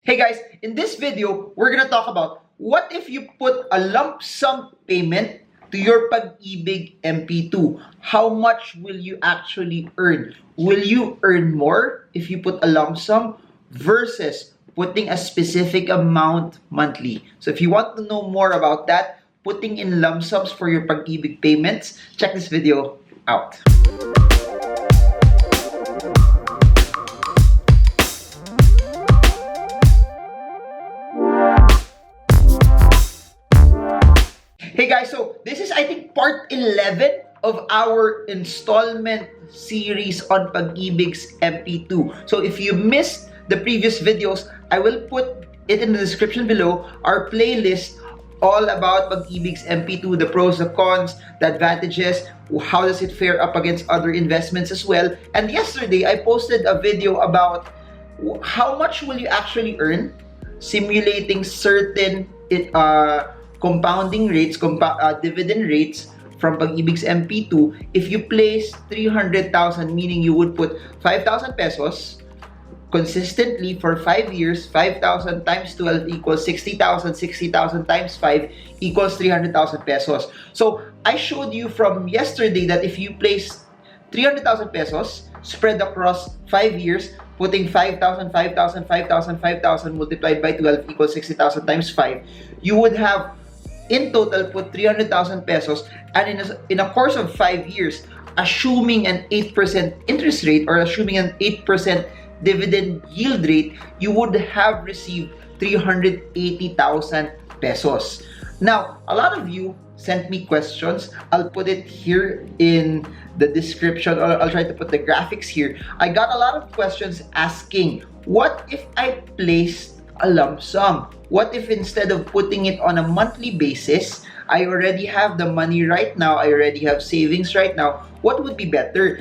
Hey guys, in this video, we're gonna talk about what if you put a lump sum payment to your Pag-IBIG MP2? How much will you actually earn? Will you earn more if you put a lump sum versus putting a specific amount monthly? So if you want to know more about that, putting in lump sums for your Pag-IBIG payments, check this video out. Hey guys, so this is I think part 11 of our installment series on Pag-IBIG'S MP2. So if you missed the previous videos, I will put it in the description below, our playlist all about Pag-IBIG'S MP2, the pros, the cons, the advantages, how does it fare up against other investments as well. And yesterday, I posted a video about how much will you actually earn simulating certain compounding rates, dividend rates from Pag-IBIG'S MP2. If you place 300,000, meaning you would put 5,000 pesos consistently for 5 years, 5,000 times 12 equals 60,000, 60,000 times 5 equals 300,000 pesos. So I showed you from yesterday that if you place 300,000 pesos spread across 5 years, putting 5,000, 5,000, 5,000, 5,000 multiplied by 12 equals 60,000 times 5, you would have in total put 300,000 pesos, and in a course of 5 years, assuming an 8% interest rate or assuming an 8% dividend yield rate, you would have received 380,000 pesos. Now, a lot of you sent me questions. I'll put it here in the description, or I'll try to put the graphics here. I got a lot of questions asking, what if I placed a lump sum? What if instead of putting it on a monthly basis, I already have the money right now, I already have savings right now, what would be better?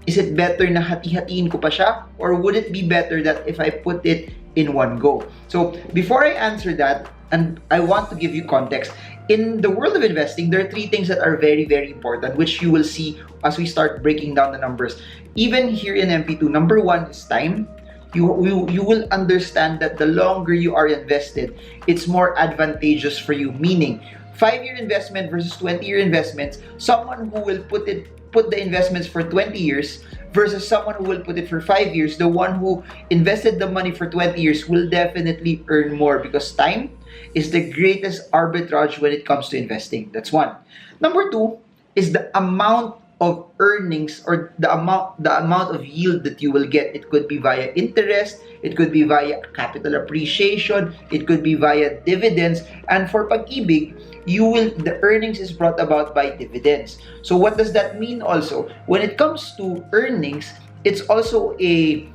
Is it better na hati-hatiin ko pa siya? Or would it be better that if I put it in one go? So before I answer that, and I want to give you context, in the world of investing, there are three things that are very, very important, which you will see as we start breaking down the numbers. Even here in MP2, number one is time. You will understand that the longer you are invested, it's more advantageous for you. Meaning, 5-year investment versus 20-year investments, someone who will put the investments for 20 years versus someone who will put it for 5 years, the one who invested the money for 20 years will definitely earn more, because time is the greatest arbitrage when it comes to investing. That's one. Number two is the amount of earnings, or the amount of yield that you will get. It could be via interest, it could be via capital appreciation, it could be via dividends. And for Pag-IBIG, the earnings is brought about by dividends. So what does that mean also? When it comes to earnings, it's also a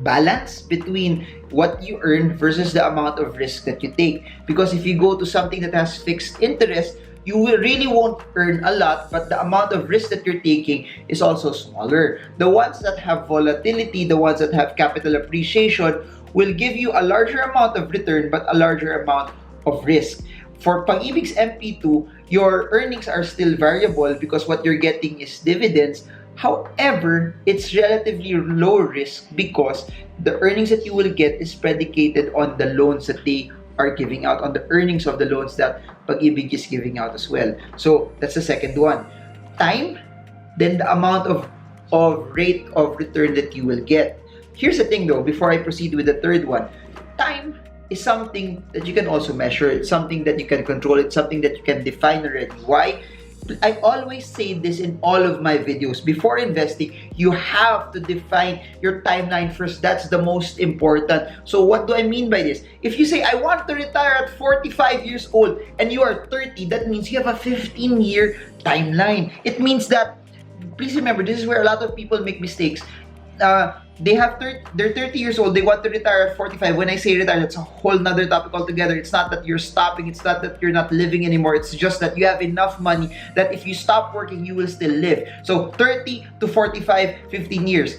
balance between what you earn versus the amount of risk that you take. Because if you go to something that has fixed interest, you really won't earn a lot, but the amount of risk that you're taking is also smaller. The ones that have volatility, the ones that have capital appreciation, will give you a larger amount of return but a larger amount of risk. For Pag-IBIG'S MP2, your earnings are still variable because what you're getting is dividends. However, it's relatively low risk because the earnings that you will get is predicated on the loans that they are giving out, on the earnings of the loans that Pag-IBIG is giving out as well. So that's the second one. Time, then the amount of rate of return that you will get. Here's the thing though, before I proceed with the third one. Time is something that you can also measure. It's something that you can control. It's something that you can define already. Why? I always say this in all of my videos. Before investing, you have to define your timeline first. That's the most important. So what do I mean by this? If you say, I want to retire at 45 years old and you are 30, that means you have a 15-year timeline. It means that, please remember, this is where a lot of people make mistakes. They're 30 years old, they want to retire at 45. When I say retire, that's a whole nother topic altogether. It's not that you're stopping, it's not that you're not living anymore. It's just that you have enough money that if you stop working, you will still live. So 30 to 45, 15 years.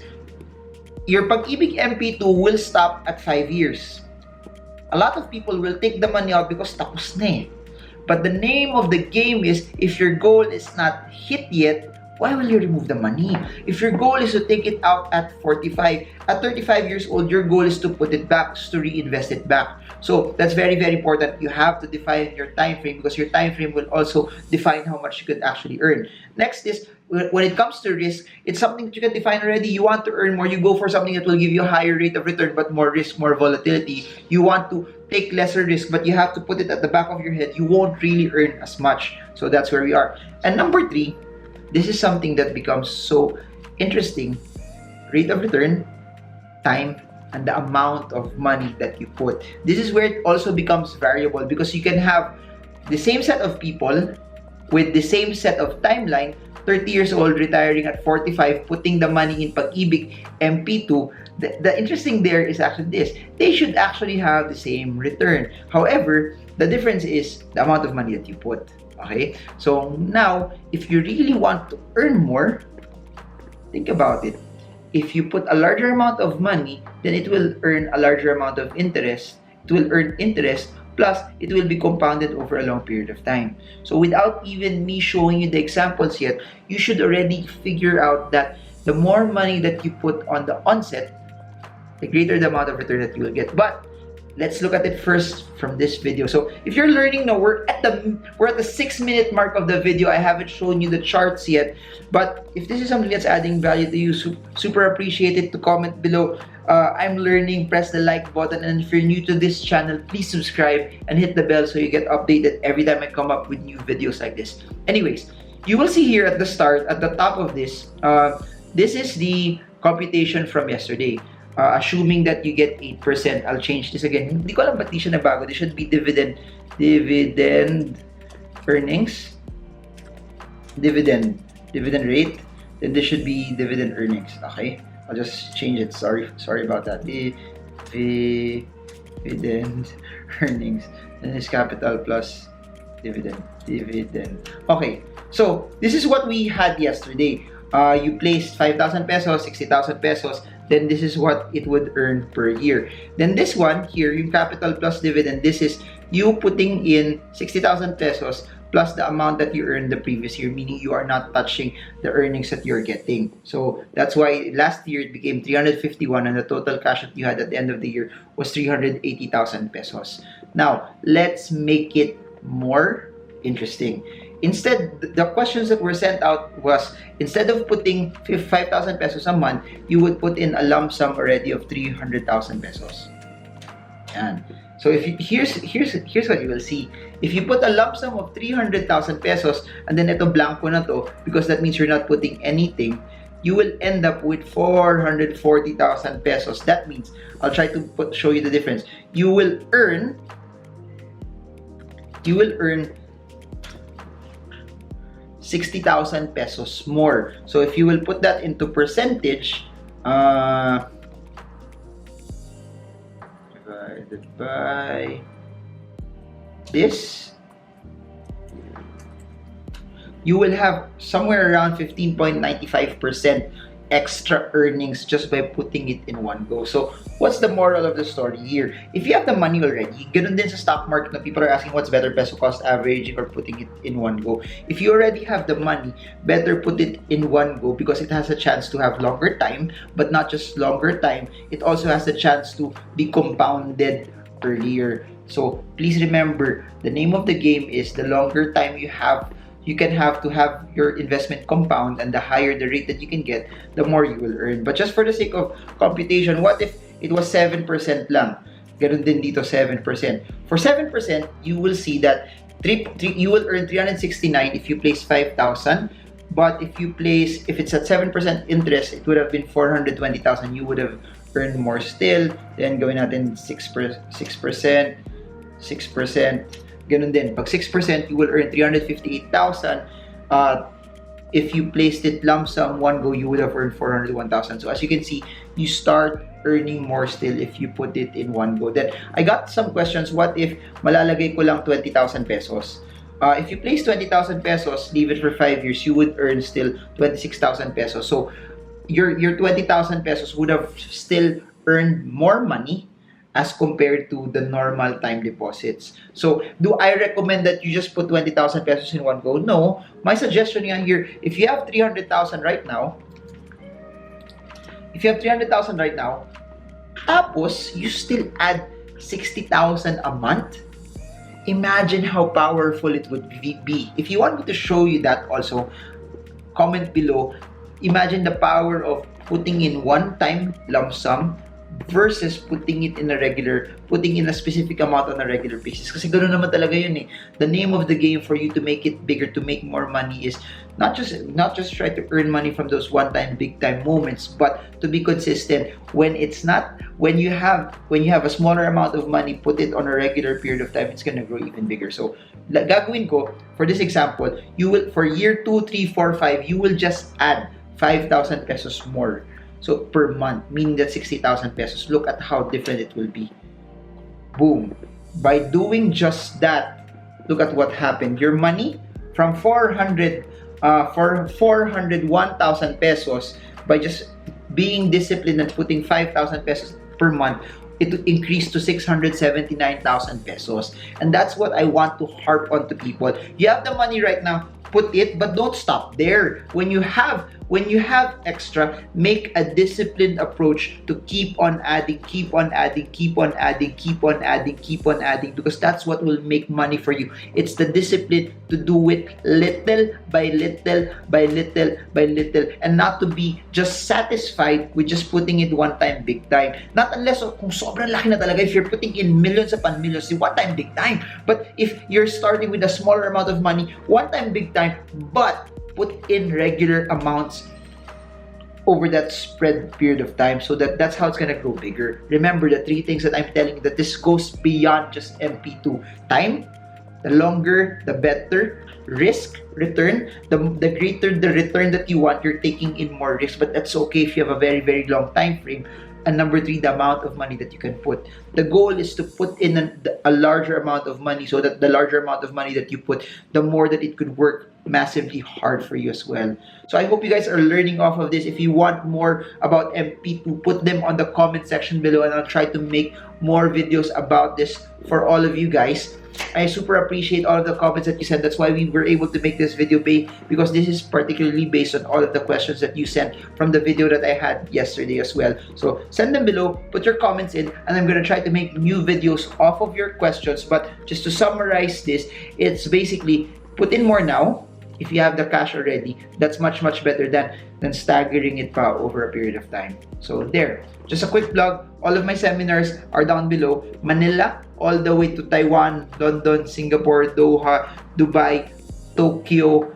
Your Pag-IBIG MP2 will stop at 5 years. A lot of people will take the money out because tapos na eh. But the name of the game is, if your goal is not hit yet, why will you remove the money? If your goal is to take it out at 45, at 35 years old, your goal is to put it back, to reinvest it back. So that's very, very important. You have to define your time frame, because your time frame will also define how much you could actually earn. Next is, when it comes to risk, it's something that you can define already. You want to earn more, you go for something that will give you a higher rate of return, but more risk, more volatility. You want to take lesser risk, but you have to put it at the back of your head. You won't really earn as much. So that's where we are. And number 3, this is something that becomes so interesting. Rate of return, time, and the amount of money that you put. This is where it also becomes variable, because you can have the same set of people with the same set of timeline, 30 years old, retiring at 45, putting the money in Pag IBIG MP2. The interesting there is actually this. They should actually have the same return. However, the difference is the amount of money that you put. Okay? So now, if you really want to earn more, think about it. If you put a larger amount of money, then it will earn a larger amount of interest. It will earn interest, plus it will be compounded over a long period of time. So without even me showing you the examples yet, you should already figure out that the more money that you put on the onset, the greater the amount of return that you will get. But let's look at it first from this video. So if you're learning now, we're at the 6-minute mark of the video. I haven't shown you the charts yet, but if this is something that's adding value to you, super appreciate it to comment below. I'm learning, press the like button, and if you're new to this channel, please subscribe and hit the bell so you get updated every time I come up with new videos like this. Anyways, you will see here at the start, at the top of this, this is the computation from yesterday. Assuming that you get 8%, I'll change this again. Hindi ko alam ba't di siya nabago. This should be dividend earnings, dividend rate. Then this should be dividend earnings. Okay, I'll just change it. Sorry about that. Dividend earnings. Then it's capital plus dividend. Okay, so this is what we had yesterday. You placed 5,000 pesos, 60,000 pesos. Then this is what it would earn per year. Then this one here, yung capital plus dividend, this is you putting in 60,000 pesos plus the amount that you earned the previous year, meaning you are not touching the earnings that you're getting. So that's why last year it became 351, and the total cash that you had at the end of the year was 380,000 pesos. Now, let's make it more interesting. Instead, the questions that were sent out was, instead of putting 5,000 pesos a month, you would put in a lump sum already of 300,000 pesos. And so if you, here's what you will see. If you put a lump sum of 300,000 pesos, and then ito blanco na to, because that means you're not putting anything, you will end up with 440,000 pesos. That means, I'll try to show you the difference. You will earn 60,000 pesos more. So if you will put that into percentage, divided by this, you will have somewhere around 15.95% extra earnings just by putting it in one go. So what's the moral of the story here? If you have the money already, ganun din sa stock market na people are asking what's better, peso cost averaging or putting it in one go. If you already have the money, better put it in one go, because it has a chance to have longer time, but not just longer time, it also has a chance to be compounded earlier. So please remember, the name of the game is the longer time you have, you can have to have your investment compound, and the higher the rate that you can get, the more you will earn. But just for the sake of computation, what if it was 7% lang? Ganun din dito, 7%. For 7%, you will see that you will earn 369 if you place 5,000. But if it's at 7% interest, it would have been 420,000. You would have earned more still. Then gawin natin 6%. Ganun din. Pag 6%, you will earn 358,000. If you placed it lump sum one go, you would have earned 401,000. So as you can see, you start earning more still if you put it in one go. Then I got some questions. What if malalagay ko lang 20,000 pesos? If you place 20,000 pesos, leave it for 5 years, you would earn still 26,000 pesos. So your 20,000 pesos would have still earned more money as compared to the normal time deposits. So, do I recommend that you just put 20,000 pesos in one go? No. My suggestion here, if you have 300,000 right now, tapos you still add 60,000 a month, imagine how powerful it would be. If you want me to show you that also, comment below. Imagine the power of putting in one-time lump sum versus putting in a specific amount on a regular basis. Kasi ganoon naman talaga yun eh. The name of the game for you to make it bigger, to make more money is not just try to earn money from those one-time, big-time moments, but to be consistent. When you have a smaller amount of money, put it on a regular period of time, it's gonna grow even bigger. So, gagawin ko, for this example, you will, for year 2, 3, 4, 5, you will just add 5,000 pesos more. So, per month, meaning that 60,000 pesos. Look at how different it will be. Boom. By doing just that, look at what happened. Your money from 401,000 pesos, by just being disciplined and putting 5,000 pesos per month, it would increase to 679,000 pesos. And that's what I want to harp on to people. You have the money right now, put it, but don't stop there. When you have extra, make a disciplined approach to keep on adding, because that's what will make money for you. It's the discipline to do it little by little, and not to be just satisfied with just putting it one time, big time. Not unless kung sobrang laki na talaga, if you're putting in millions upon millions, one time, big time. But if you're starting with a smaller amount of money, one time, big time, but put in regular amounts over that spread period of time, so that's how it's gonna grow bigger. Remember the 3 things that I'm telling you, that this goes beyond just MP2. Time, the longer, the better. Risk, return, the greater the return that you want, you're taking in more risk, but that's okay if you have a very, very long time frame. And number 3, the amount of money that you can put. The goal is to put in a larger amount of money, so that the larger amount of money that you put, the more that it could work massively hard for you as well. So I hope you guys are learning off of this. If you want more about MP2, put them on the comment section below, and I'll try to make more videos about this for all of you guys. I super appreciate all of the comments that you sent. That's why we were able to make this video, because this is particularly based on all of the questions that you sent from the video that I had yesterday as well. So send them below, put your comments in, and I'm gonna try to make new videos off of your questions. But just to summarize this, it's basically put in more now. If you have the cash already, that's much better than staggering it pa over a period of time. So there, just a quick plug. All of my seminars are down below. Manila, all the way to Taiwan, London, Singapore, Doha, Dubai, Tokyo,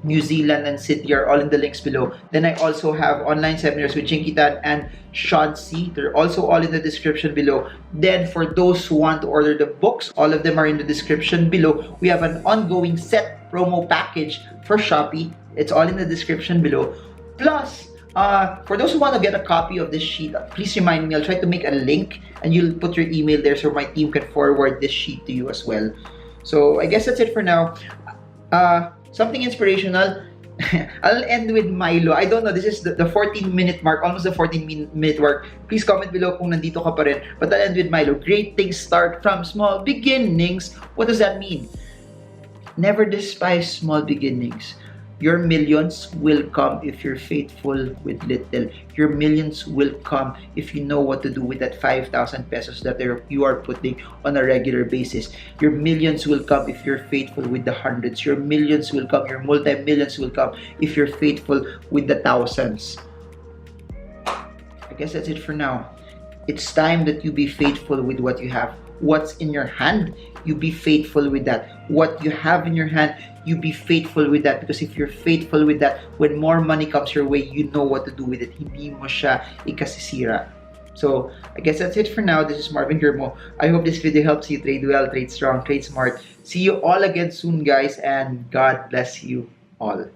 New Zealand, and Sydney are all in the links below. Then I also have online seminars with Chinky Tan and Sean C. They're also all in the description below. Then for those who want to order the books, all of them are in the description below. We have an ongoing set promo package for Shopee. It's all in the description below. Plus, for those who want to get a copy of this sheet, please remind me. I'll try to make a link, and you'll put your email there so my team can forward this sheet to you as well. So I guess that's it for now. Something inspirational. I'll end with Milo. I don't know, this is the 14-minute mark, almost the 14-minute mark. Please comment below kung nandito ka pa rin. But I'll end with Milo. Great things start from small beginnings. What does that mean? Never despise small beginnings. Your millions will come if you're faithful with little. Your millions will come if you know what to do with that 5,000 pesos that you are putting on a regular basis. Your millions will come if you're faithful with the hundreds. Your millions will come, your multi-millions will come if you're faithful with the thousands. I guess that's it for now. It's time that you be faithful with what you have. What's in your hand, you be faithful with that. What you have in your hand, you be faithful with that, because if you're faithful with that, when more money comes your way, you know what to do with it. Hindi mo siya ikasisira. So, I guess that's it for now. This is Marvin Germo. I hope this video helps you trade well, trade strong, trade smart. See you all again soon, guys, and God bless you all.